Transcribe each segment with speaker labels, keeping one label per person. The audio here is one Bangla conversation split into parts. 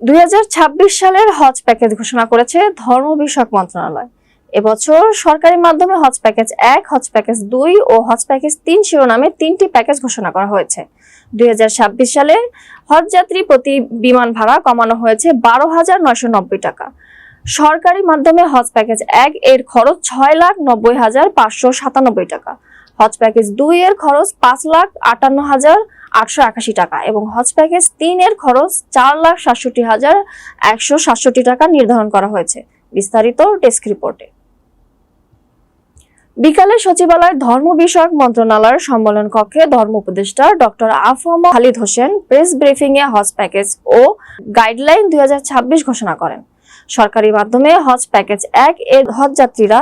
Speaker 1: 2026 সালের হজ প্যাকেজ ঘোষণা করেছে ধর্ম বিষয়ক মন্ত্রণালয়। এবছর সরকারি মাধ্যমে হজ প্যাকেজ 1, হজ প্যাকেজ 2 ও হজ প্যাকেজ 3 শিরোনামে 3টি প্যাকেজ ঘোষণা করা হয়েছে। 2026 সালে হজ যাত্রী প্রতি বিমান ভাড়া কমানো হয়েছে 12,990 টাকা। সরকারি মাধ্যমে হজ প্যাকেজ 1 এর খরচ 6,90,597 টাকা, হজ প্যাকেজ 2 এর খরচ 5,58,881 টাকা এবং হজ প্যাকেজ 3 এর খরচ 4,67,167 টাকা নির্ধারণ করা হয়েছে। বিস্তারিত ডেস্ক রিপোর্টে। বিকালে সচিবালয় ধর্ম বিষয়ক মন্ত্রণালয়ের সম্মেলন কক্ষে ধর্ম উপদেষ্টা doctor AFM Khalid Hossain press briefing এ হজ প্যাকেজ ও গাইডলাইন 2026 ঘোষণা করেন। সরকারি মাধ্যমে হজ প্যাকেজ 1 এর হজ যাত্রীরা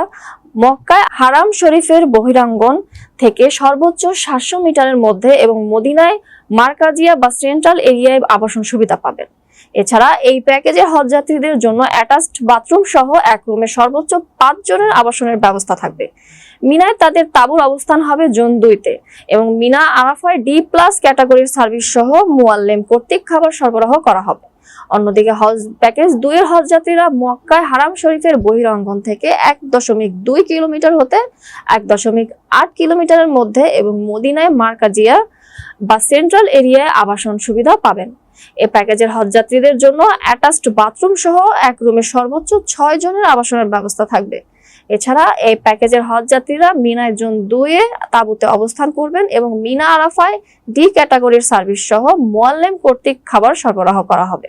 Speaker 1: মক্কায় হারাম শরীফের বহিরাঙ্গন থেকে সর্বোচ্চ 700 মিটারের মধ্যে এবং মদিনায় মারকাজিয়া বা সেন্ট্রাল এরিয়ায় আবাসন সুবিধা পাবেন। এছাড়া এই প্যাকেজে হজ যাত্রীদের জন্য অ্যাটাচড বাথরুম সহ এক রুমে সর্বোচ্চ 5 জনের আবাসনের ব্যবস্থা থাকবে। মিনায় তাদের তাঁবুর অবস্থান হবে জোন 2-তে এবং মিনা আরাফায় ডি+ ক্যাটাগরির সার্ভিস সহ মুআল্লিম কর্তৃক খাবার সরবরাহ করা হবে। অন্যদিকে হজ প্যাকেজ 2 এর হজ যাত্রীরা মক্কায় হারাম শরীফের বহিরাঙ্গন থেকে 1.2 কিলোমিটার হতে 1.8 কিলোমিটারের মধ্যে এবং মদিনায় মারকাজিয়া বা সেন্ট্রাল এরিয়ায় আবাসন সুবিধা পাবেন। এই প্যাকেজের হজ যাত্রীদের জন্য অ্যাটাচড বাথরুম সহ এক রুমে সর্বোচ্চ 6 জনের আবাসনের ব্যবস্থা থাকবে। এছাড়া এই প্যাকেজের হজ যাত্রীরা মিনায় জোন 2-এ তাঁবুতে অবস্থান করবেন এবং মিনা আরাফায় ডি ক্যাটাগরির সার্ভিস সহ মুআল্লিম কর্তৃক খাবার সরবরাহ করা হবে।